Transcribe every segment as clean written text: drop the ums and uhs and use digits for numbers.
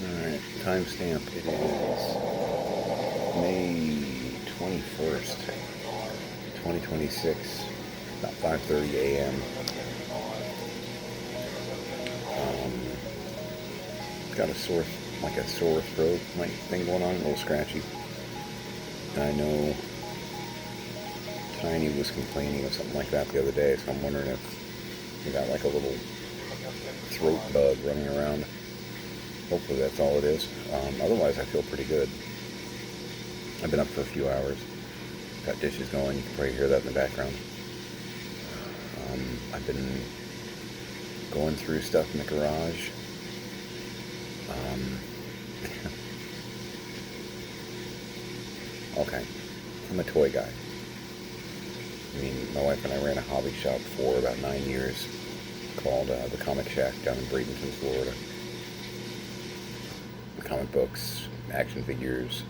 Alright, timestamp. It is May 21st, 2026, about 5:30 a.m. Got a sore, like a sore throat like thing going on, a little scratchy. And I know Tiny was complaining of something like that the other day, so I'm wondering if he got like a little throat bug running around. Hopefully that's all it is. Otherwise, I feel pretty good. I've been up for a few hours. Got dishes going. You can probably hear that in the background. I've been going through stuff in the garage. Okay, I'm a toy guy. I mean, my wife and I ran a hobby shop for about 9 years called the Comic Shack down in Bradenton, Florida. Comic books, action figures,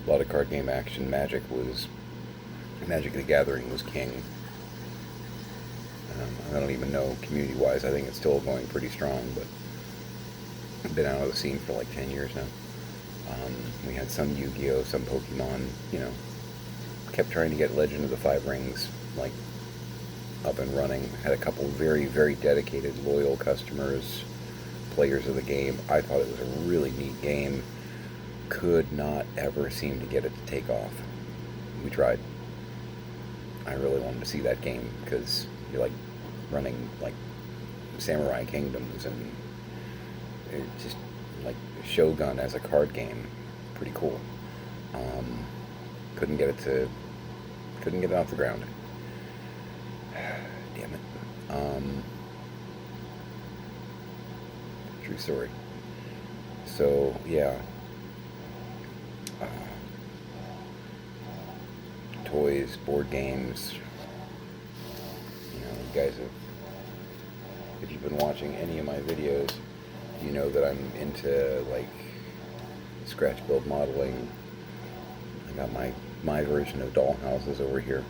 a lot of card game action. Magic the Gathering was king. I don't even know community-wise. I think it's still going pretty strong, but I've been out of the scene for like 10 years now. We had some Yu-Gi-Oh, some Pokemon, kept trying to get Legend of the Five Rings, like, up and running. Had a couple very, very dedicated, loyal customers, players of the game. I thought it was a really neat game. Could not ever seem to get it to take off. We tried. I really wanted to see that game, because you're, like, running, like, Samurai Kingdoms, and it's just, like, Shogun as a card game. Pretty cool. Couldn't get it off the ground. Damn it. True story. So, yeah. Toys, board games. You guys have, if you've been watching any of my videos, you know that I'm into, like, scratch build modeling. I got my version of doll houses over here.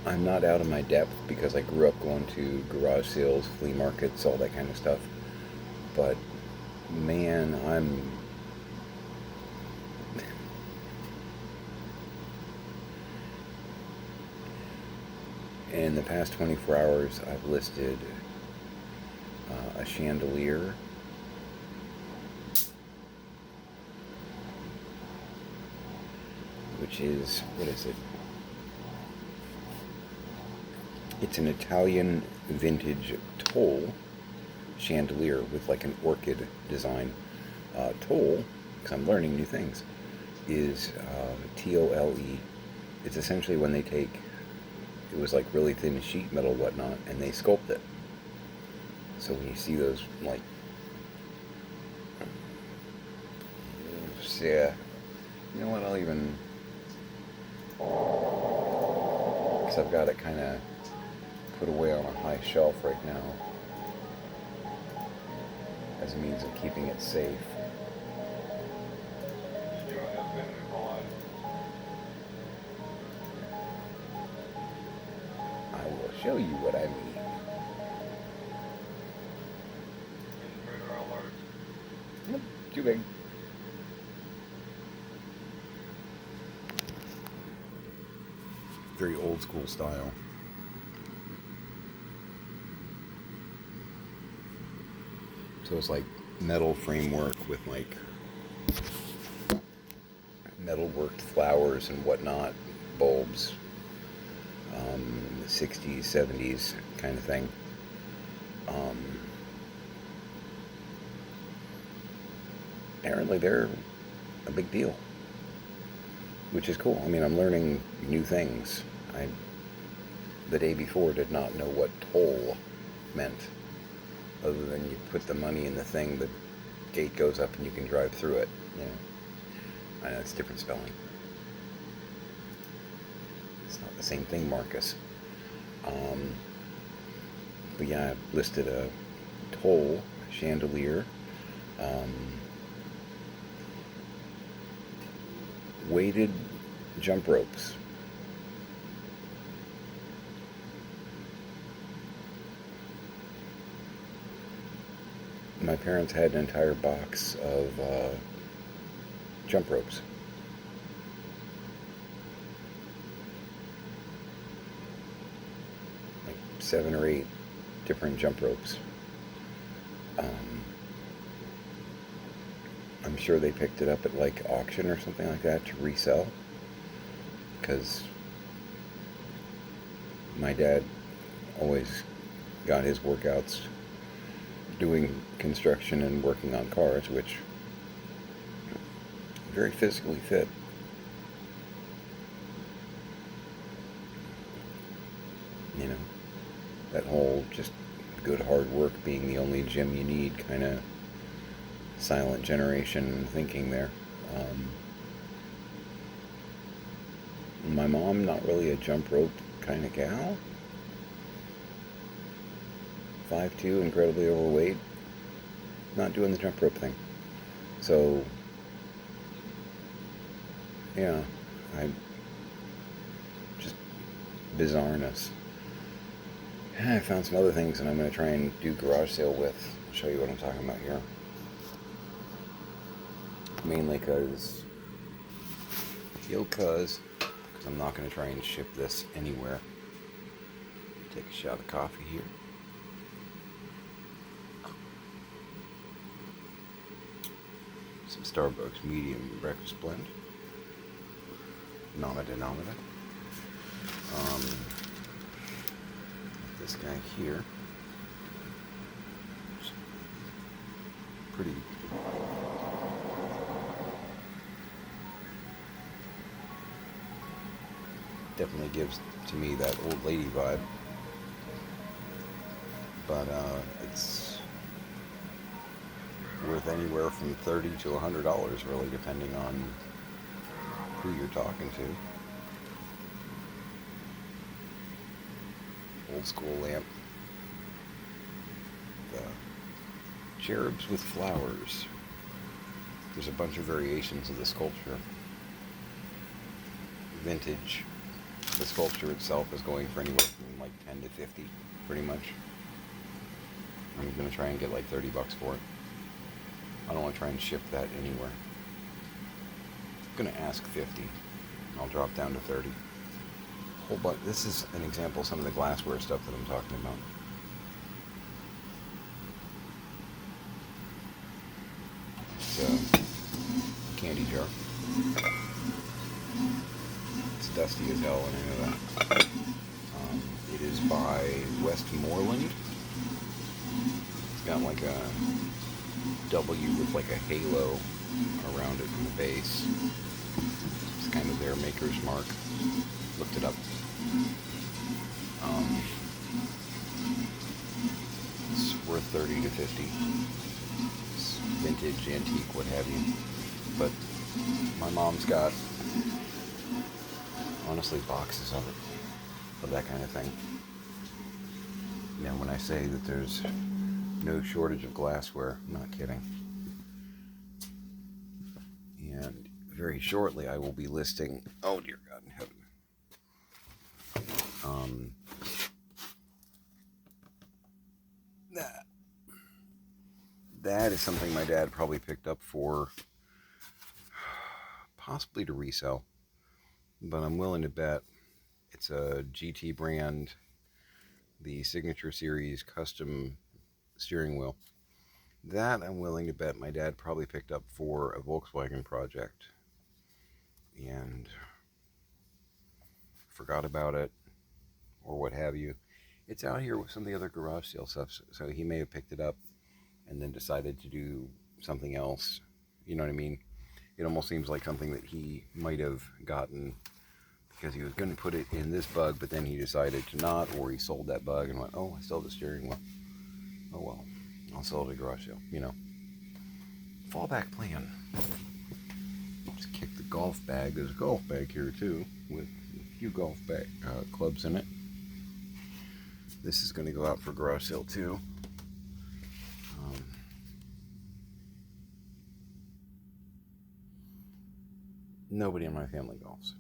I'm not out of my depth because I grew up going to garage sales, flea markets, all that kind of stuff. But man, in the past 24 hours, I've listed a chandelier, which is, what is it? It's an Italian vintage Toll chandelier with like an orchid design. Toll, because I'm learning new things, is T-O-L-E. It's essentially when they take, it was like really thin sheet metal, whatnot, and they sculpt it. So when you see those, like, yeah, you know what, I'll even, because I've got it kind of put away on a high shelf right now as a means of keeping it safe. I will show you what I mean. Nope, too big. Very old school style. So it's like metal framework with like metal worked flowers and whatnot, bulbs, 60s, 70s kind of thing. Apparently they're a big deal, which is cool. I mean, I'm learning new things. I, the day before, did not know what toll meant, other than you put the money in the thing, the gate goes up and you can drive through it. I know it's different spelling. It's not the same thing, Marcus. But yeah, I listed a Toll chandelier. Weighted jump ropes. my parents had an entire box of jump ropes. Like 7 or 8 different jump ropes. Um, I'm sure they picked it up at like auction or something like that to resell because my dad always got his workouts doing construction and working on cars, which very physically fit. You know, that whole just good hard work being the only gym you need kind of silent generation thinking there. My mom, not really a jump rope kind of gal. 5'2", incredibly overweight, not doing the jump rope thing. So, yeah, I just bizarreness. I found some other things, and I'm going to try and do garage sale with. I'll show you what I'm talking about here. Mainly because I'm not going to try and ship this anywhere. Take a shot of coffee here. Some Starbucks medium breakfast blend. Nama Denomina. This guy here. Pretty definitely gives to me that old lady vibe. But it's worth anywhere from $30 to $100, really, depending on who you're talking to. Old school lamp. The cherubs with flowers. There's a bunch of variations of the sculpture. Vintage. The sculpture itself is going for anywhere from like 10 to 50, pretty much. I'm gonna try and get like $30 for it. I don't want to try and ship that anywhere. I'm gonna ask 50. I'll drop down to 30. Whole bunch. This is an example of some of the glassware stuff that I'm talking about. It's a candy jar. It's dusty as hell, and I know that. It is by Westmoreland. It's got like a W with like a halo around it in the base. It's kind of their maker's mark. Looked it up. It's worth 30 to 50. It's vintage, antique, what have you. But my mom's got, honestly, boxes of it, of that kind of thing. Now, when I say that there's no shortage of glassware, I'm not kidding. And very shortly, I will be listing. Oh dear God in heaven. That is something my dad probably picked up for possibly to resell, but I'm willing to bet it's a GT brand, the Signature Series custom steering wheel. That I'm willing to bet my dad probably picked up for a Volkswagen project and forgot about it or what have you. It's out here with some of the other garage sale stuff, so he may have picked it up and then decided to do something else. You know what I mean? It almost seems like something that he might have gotten because he was going to put it in this bug, but then he decided to not, or he sold that bug and went, oh, I still have the steering wheel. Oh well, I'll sell it at a garage sale, you know. Fallback plan. Just kick the golf bag. There's a golf bag here too, with a few golf bag clubs in it. This is going to go out for garage sale too. Nobody in my family golfs.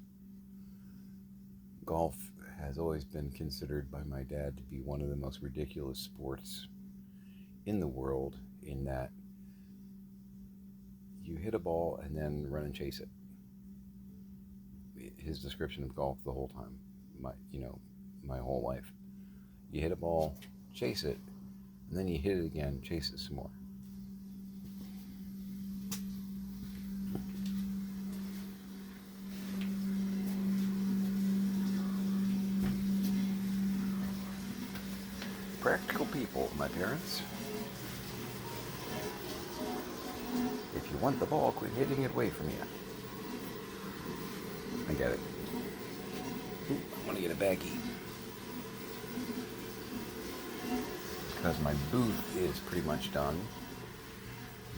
Golf has always been considered by my dad to be one of the most ridiculous sports in the world, in that you hit a ball and then run and chase it. His description of golf the whole time, my whole life. You hit a ball, chase it, and then you hit it again, chase it some more. Practical people, my parents. If you want the ball, quit hitting it away from you. I get it. Ooh, I want to get a baggie. Because my booth is pretty much done.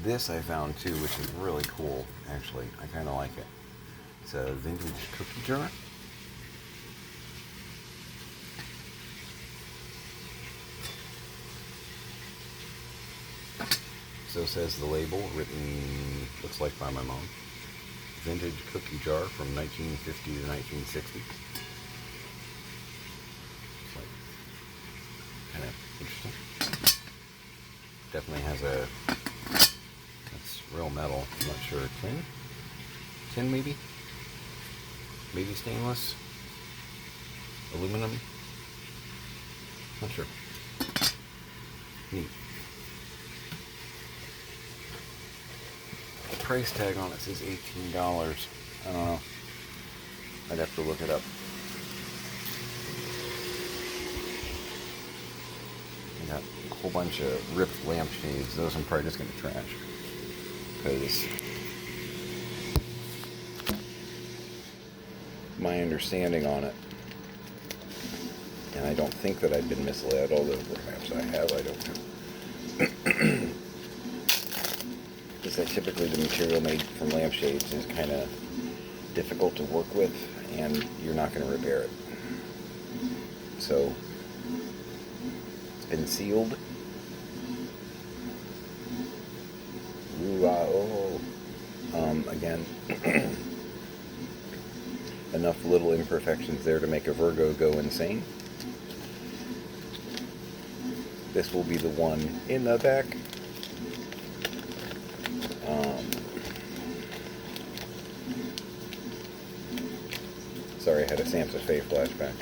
This I found too, which is really cool, actually. I kind of like it. It's a vintage cookie jar. So says the label, written, looks like by my mom. Vintage cookie jar from 1950 to 1960. It's like, kind of interesting. Definitely has it's real metal, I'm not sure, tin maybe? Maybe stainless? Aluminum? Not sure. Neat. The price tag on it says $18. I don't know. I'd have to look it up. I got a whole bunch of ripped lampshades. Those I'm probably just going to trash. Because my understanding on it, and I don't think that I've been misled, although perhaps I have, I don't know. Is that typically the material made from lampshades is kind of difficult to work with, and you're not going to repair it. So, it's been sealed. Again, enough little imperfections there to make a Virgo go insane. This will be the one in the back. Sorry, I had a Samsa Faye flashback.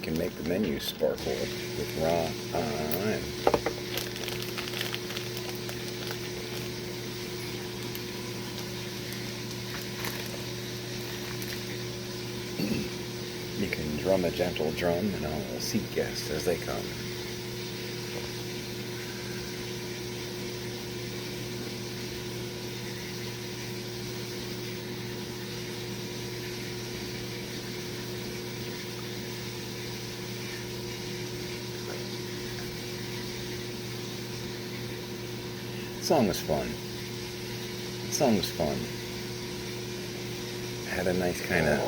Can make the menu sparkle with rhyme. You can drum a gentle drum, and I'll seat guests as they come. The song was fun. The song was fun. Had a nice kind of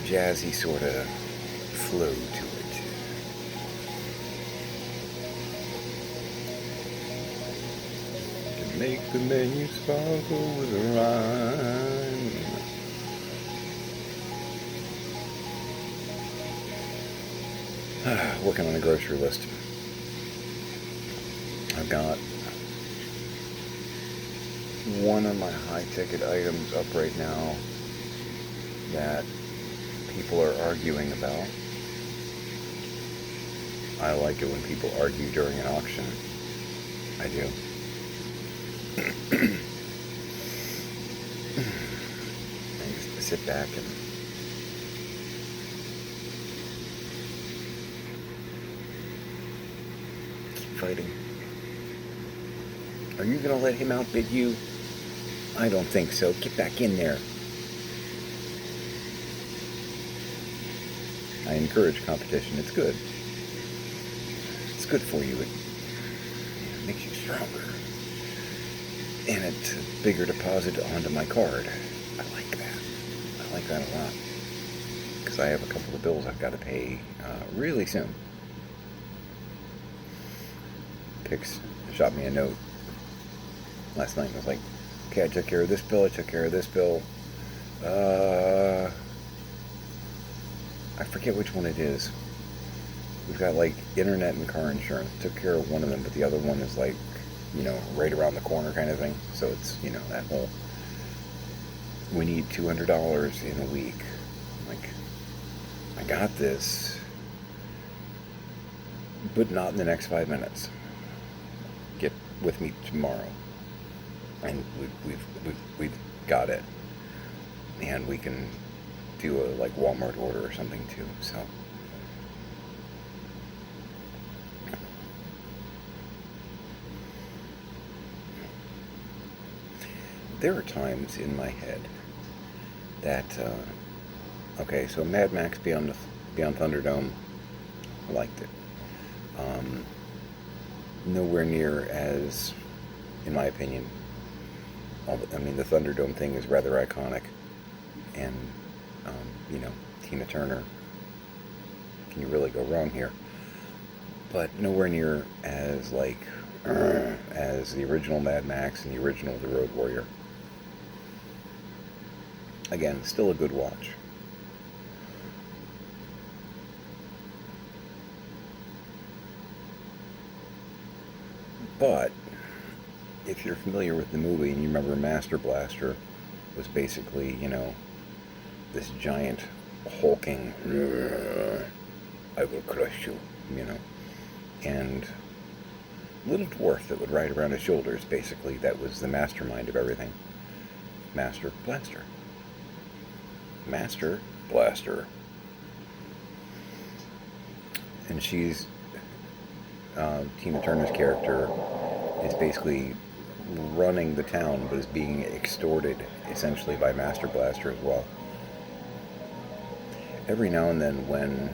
jazzy sort of flow to it. To make the menu sparkle with a rhyme. Working on a grocery list. I've got one of my high-ticket items up right now that people are arguing about. I like it when people argue during an auction. I do. I just sit back and keep fighting. Are you going to let him outbid you? I don't think so. Get back in there. I encourage competition. It's good. It's good for you. It makes you stronger. And it's a bigger deposit onto my card. I like that. I like that a lot. Because I have a couple of bills I've got to pay really soon. Pix shot me a note last night and was like, okay, I took care of this bill, I took care of this bill. I forget which one it is. We've got like internet and car insurance. Took care of one of them, but the other one is like, right around the corner kind of thing. So it's, that whole, we need $200 in a week. Like, I got this, but not in the next 5 minutes. Get with me tomorrow. And we've got it. And we can do a like Walmart order or something too, so. There are times in my head that, okay, so Mad Max Beyond Thunderdome, I liked it. Nowhere near as, in my opinion, the Thunderdome thing is rather iconic, and, Tina Turner, can you really go wrong here? But nowhere near as, as the original Mad Max and the original The Road Warrior. Again, still a good watch. But if you're familiar with the movie and you remember Master Blaster was basically, this giant hulking, I will crush you, and little dwarf that would ride around his shoulders, basically, that was the mastermind of everything. Master Blaster. Master Blaster. And she's, Tina Turner's character is basically running the town, but is being extorted, essentially, by Master Blaster as well. Every now and then when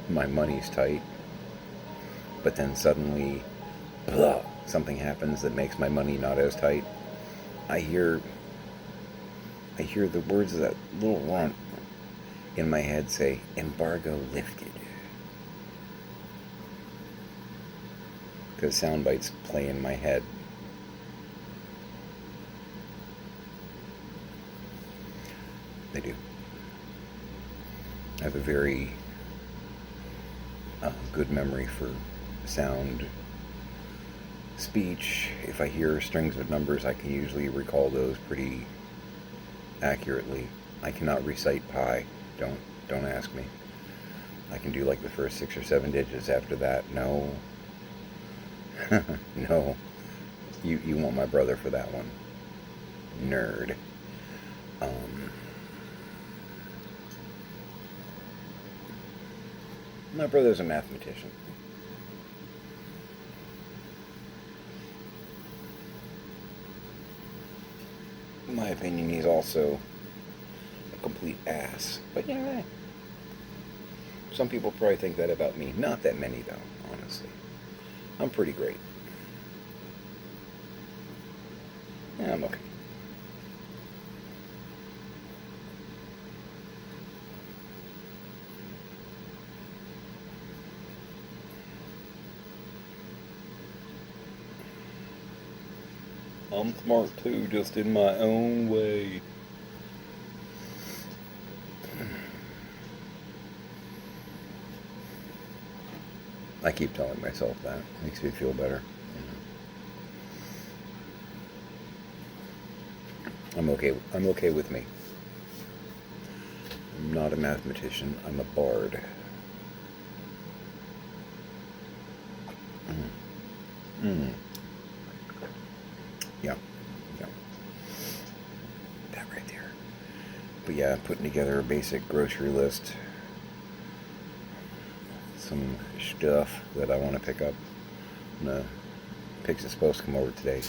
my money's tight, but then suddenly something happens that makes my money not as tight, I hear the words of that little runt in my head say, embargo lifted. Because sound bites play in my head. They do. I have a very good memory for sound. Speech, if I hear strings of numbers, I can usually recall those pretty accurately. I cannot recite pi. Don't ask me. I can do like the first 6 or 7 digits. After that, no. No. You want my brother for that one. Nerd. My brother's a mathematician. In my opinion, he's also a complete ass. But some people probably think that about me. Not that many, though, honestly. I'm pretty great. Yeah, I'm okay. I'm smart too, just in my own way. I keep telling myself that. Makes me feel better. I'm okay with me. I'm not a mathematician. I'm a bard. Yeah. That right there. But yeah, putting together a basic grocery list. Some stuff that I want to pick up. Pix is supposed to come over today.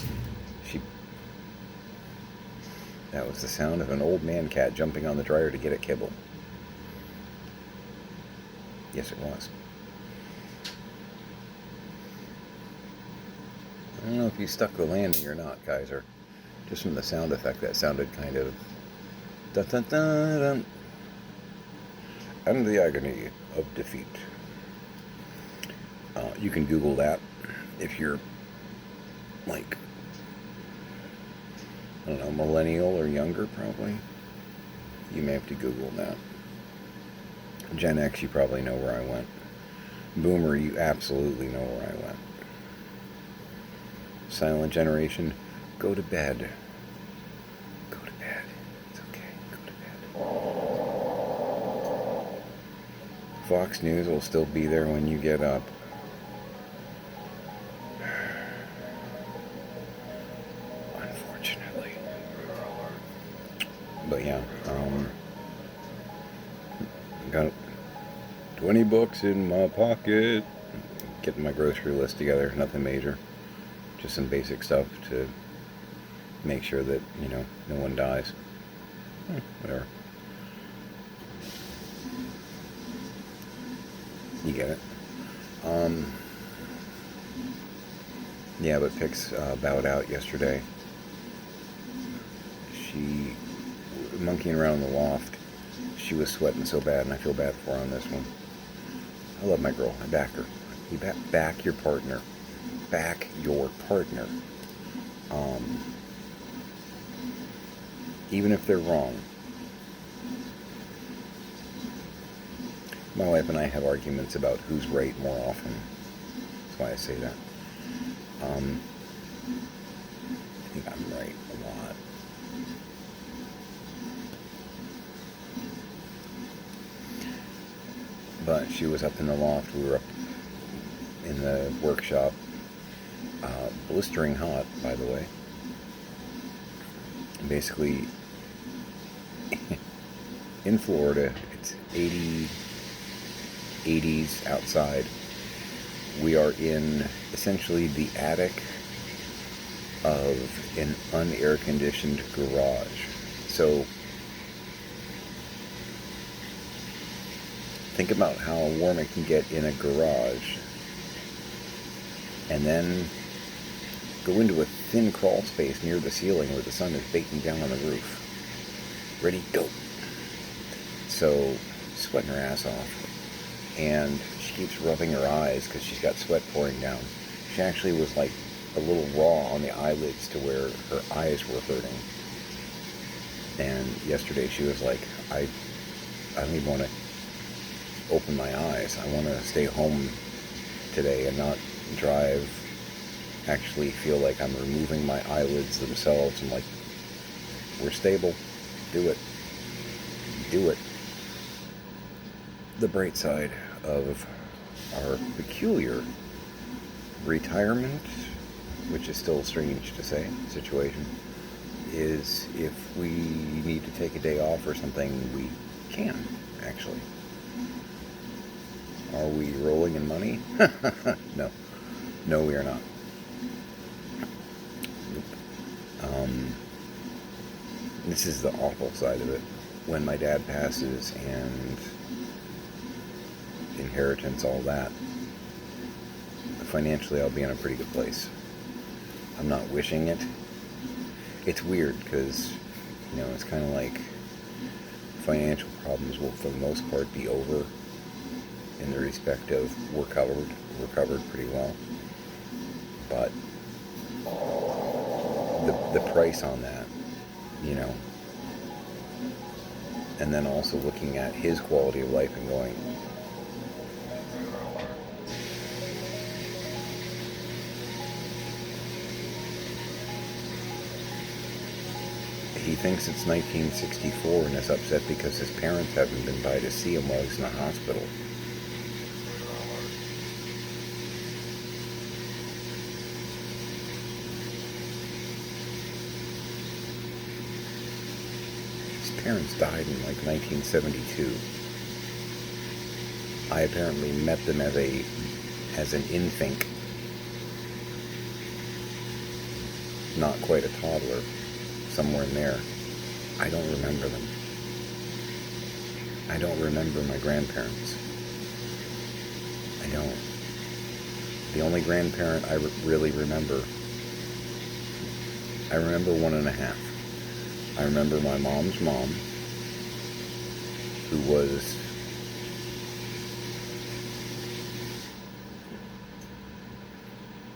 That was the sound of an old man cat jumping on the dryer to get at kibble. Yes, it was. I don't know if you stuck the landing or not, Kaiser. Just from the sound effect, that sounded kind of... Dun, dun, dun, dun. And the agony of defeat. You can Google that if you're like, I don't know, millennial or younger, probably. You may have to Google that. Gen X, you probably know where I went. Boomer, you absolutely know where I went. Silent generation, go to bed. Go to bed. It's okay. Go to bed. Fox News will still be there when you get up. Unfortunately. But yeah, got 20 books in my pocket. Getting my grocery list together, nothing major. Just some basic stuff to make sure that, no one dies. Whatever. You get it. Yeah, but Pix bowed out yesterday. She, monkeying around in the loft, she was sweating so bad, and I feel bad for her on this one. I love my girl. I back her. You back your partner. Back your partner. Even if they're wrong. My wife and I have arguments about who's right more often. That's why I say that. I think I'm right a lot. But she was up in the loft. We were up in the workshop. Blistering hot, by the way. Basically, in Florida, it's 80s outside. We are in essentially the attic of an unair-conditioned garage. So think about how warm it can get in a garage, and then go into a thin crawl space near the ceiling where the sun is baking down on the roof. Ready, go. So, sweating her ass off. And she keeps rubbing her eyes because she's got sweat pouring down. She actually was like a little raw on the eyelids to where her eyes were hurting. And yesterday she was like, I don't even want to open my eyes. I want to stay home today and not drive. Actually feel like I'm removing my eyelids themselves. I'm like, we're stable. Do it. Do it. The bright side of our peculiar retirement, which is still strange to say, situation, is if we need to take a day off or something, we can, actually. Are we rolling in money? No. No, we are not. This is the awful side of it. When my dad passes and inheritance, all that, financially I'll be in a pretty good place. I'm not wishing it. It's weird because, it's kind of like financial problems will for the most part be over in the respect of we're covered pretty well. But the price on that, and then also looking at his quality of life and going, he thinks it's 1964 and is upset because his parents haven't been by to see him while he's in the hospital. Parents died in like 1972. I apparently met them as an infant, not quite a toddler, somewhere in there. I don't remember them. I don't remember my grandparents. I don't. The only grandparent I really remember, I remember 1.5. I remember my mom's mom, who was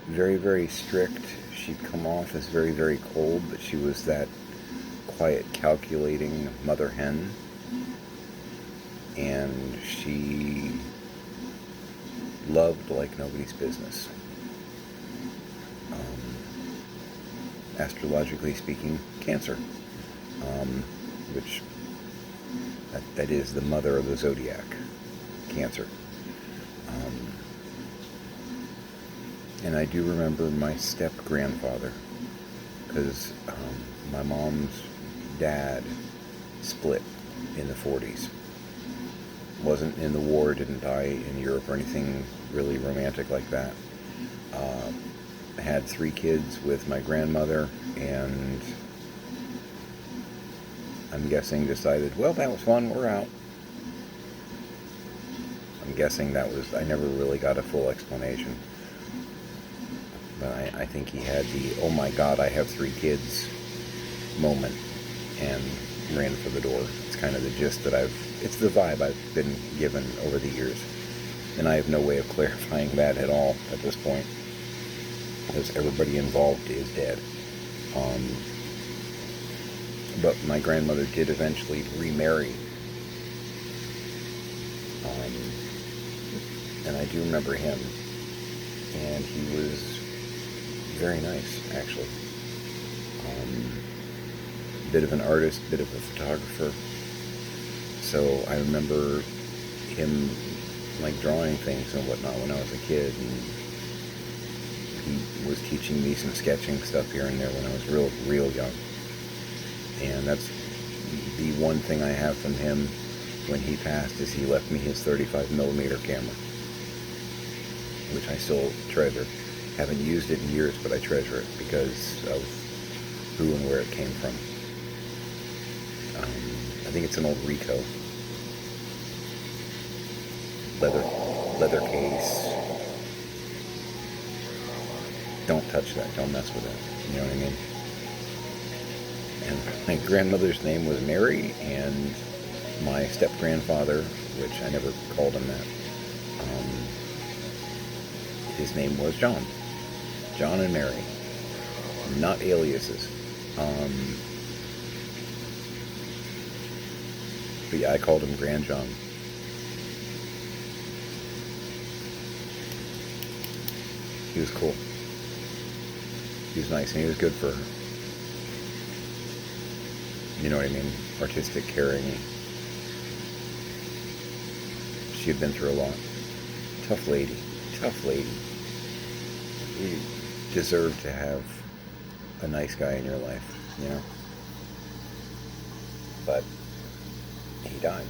very, very strict. She'd come off as very, very cold, but she was that quiet, calculating mother hen. And she loved like nobody's business. Astrologically speaking, Cancer, which that is the mother of the zodiac, Cancer. And I do remember my step-grandfather, because my mom's dad split in the 40s. Wasn't in the war, didn't die in Europe or anything really romantic like that. Had 3 kids with my grandmother, and I'm guessing decided, well, that was fun, we're out. I'm guessing that was, I never really got a full explanation. But I think he had the, oh my God, I have 3 kids moment, and ran for the door. It's kind of the gist that it's the vibe I've been given over the years. And I have no way of clarifying that at all at this point, because everybody involved is dead. But my grandmother did eventually remarry. And I do remember him. And he was very nice, actually. Bit of an artist, bit of a photographer. So I remember him like drawing things and whatnot when I was a kid, and he was teaching me some sketching stuff here and there when I was real young. And that's the one thing I have from him when he passed, is he left me his 35mm camera, which I still treasure. Haven't used it in years, but I treasure it because of who and where it came from. I think it's an old Ricoh leather case. Don't touch that. Don't mess with it. You know what I mean? And my grandmother's name was Mary, and my step-grandfather, which I never called him that, his name was John. John and Mary. Not aliases. But yeah, I called him Grand John. He was cool. He was nice, and he was good for, you know what I mean, artistic, caring. She had been through a lot. Tough lady. Tough lady. You deserve to have a nice guy in your life, you know? But he died.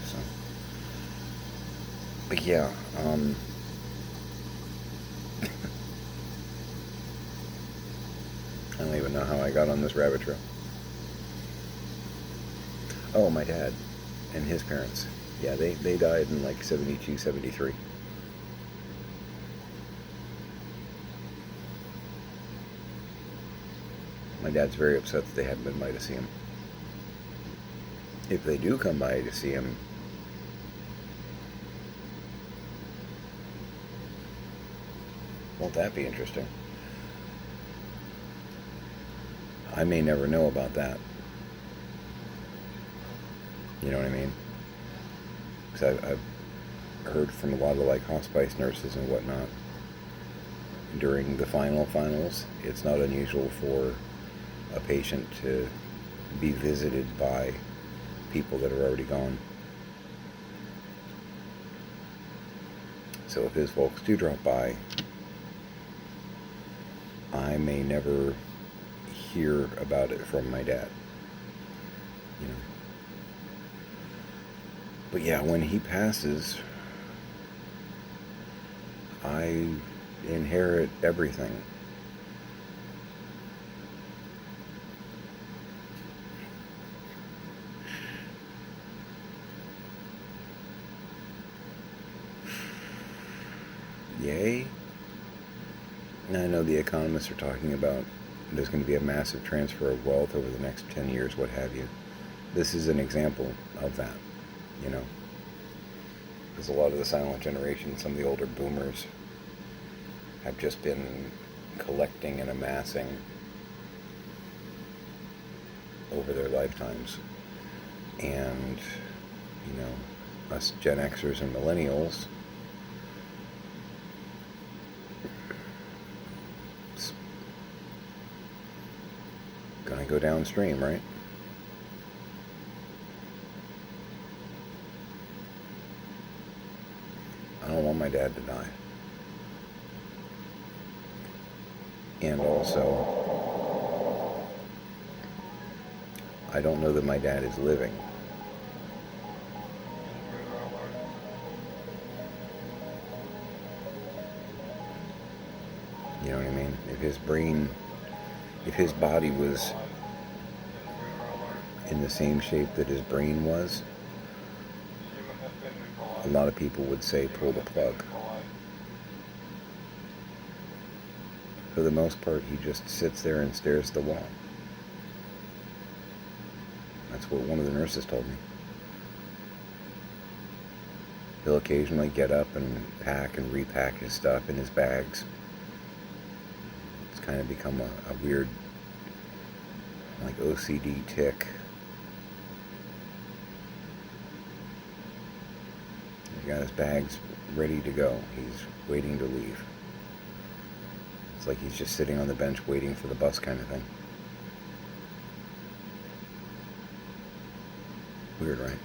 So, but yeah, I don't even know how I got on this rabbit trail. Oh, my dad and his parents. Yeah, they died in like 72, 73. My dad's very upset that they haven't been by to see him. If they do come by to see him, won't that be interesting? I may never know about that. You know what I mean? Because I've heard from a lot of like hospice nurses and whatnot, during the finals, it's not unusual for a patient to be visited by people that are already gone. So if his folks do drop by, I may never hear about it from my dad. You know. But yeah, when he passes, I inherit everything. Yay. And I know the economists are talking about there's going to be a massive transfer of wealth over the next 10 years, what have you. This is an example of that, you know. Because a lot of the silent generation, some of the older boomers, have just been collecting and amassing over their lifetimes. And, you know, us Gen Xers and millennials, it's gonna go downstream, right? I don't want my dad to die. And also, I don't know that my dad is living. You know what I mean? If his body was in the same shape that his brain was, a lot of people would say pull the plug. For the most part, he just sits there and stares at the wall. That's what one of the nurses told me. He'll occasionally get up and pack and repack his stuff in his bags. It's kind of become a weird, like, OCD tick. He's got his bags ready to go. He's waiting to leave. It's like he's just sitting on the bench waiting for the bus kind of thing. Weird, right?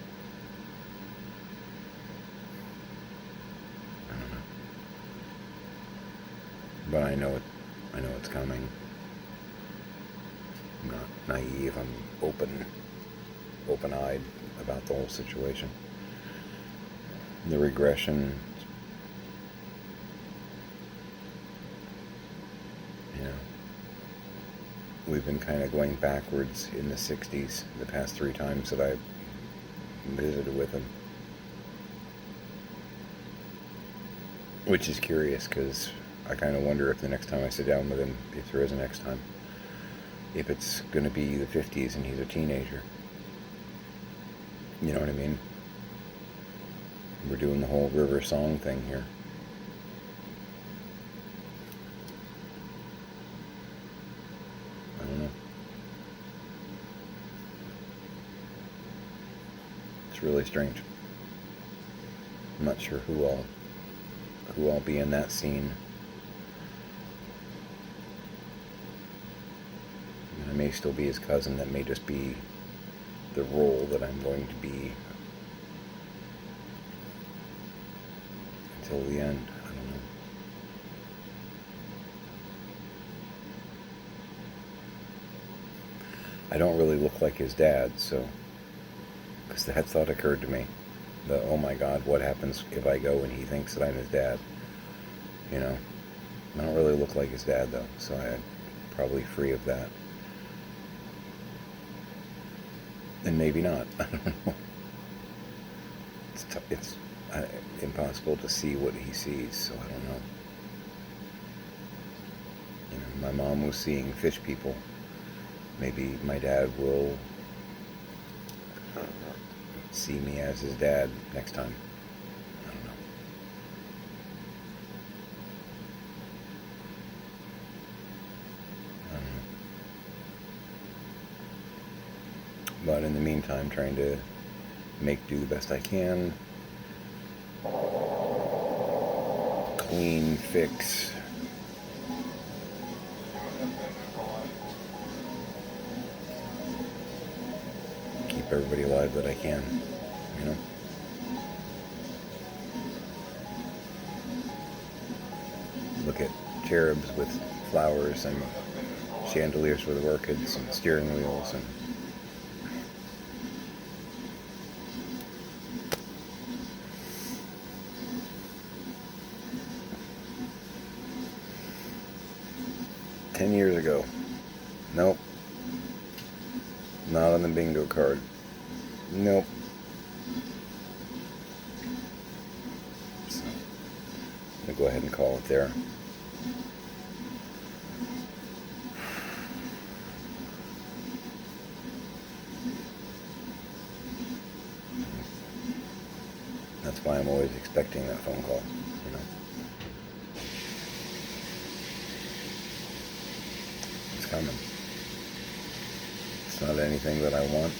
I don't know. But I know it's coming. I'm not naive. I'm open-eyed about the whole situation. The regression, you know, we've been kind of going backwards in the 60s the past 3 times that I visited with him. Which is curious, because I kind of wonder if the next time I sit down with him, if there is a next time, if it's going to be the 50s and he's a teenager. You know what I mean? We're doing the whole River Song thing here. I don't know. It's really strange. I'm not sure who all be in that scene. I may still be his cousin. That may just be the role that I'm going to be until the end. I don't know. I don't really look like his dad, so, because that thought occurred to me. Oh my God, what happens if I go and he thinks that I'm his dad? You know, I don't really look like his dad though, so I'm probably free of that. And maybe not. I don't know. It's impossible to see what he sees, so I don't know. You know, my mom was seeing fish people. Maybe my dad will see me as his dad next time. I don't know. But in the meantime, trying to make do the best I can. Clean, fix. Keep everybody alive that I can, you know? Look at cherubs with flowers and chandeliers with orchids and steering wheels and $10 years ago. Nope. Not on the bingo card. Nope. So, I'm going to go ahead and call it there. That's why I'm always expecting that phone call, you know. It's coming. It's not anything that I want.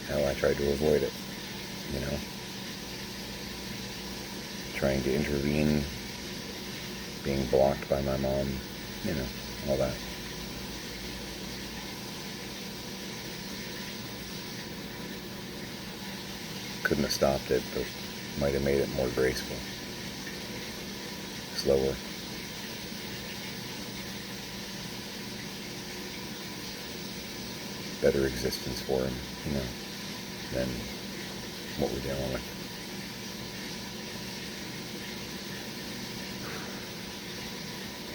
Hell, I tried to avoid it, you know. Trying to intervene, being blocked by my mom, you know, all that. Couldn't have stopped it, but might have made it more graceful. Slower. Better existence for him, you know, than what we're dealing with.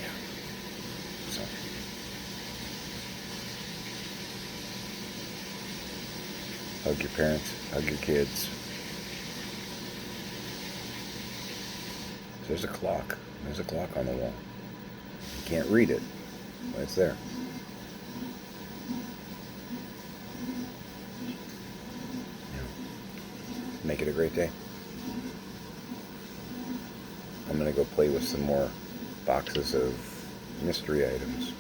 Yeah. So. Hug your parents, hug your kids. There's a clock. There's a clock on the wall. You can't read it, but it's there. Make it a great day. I'm going to go play with some more boxes of mystery items.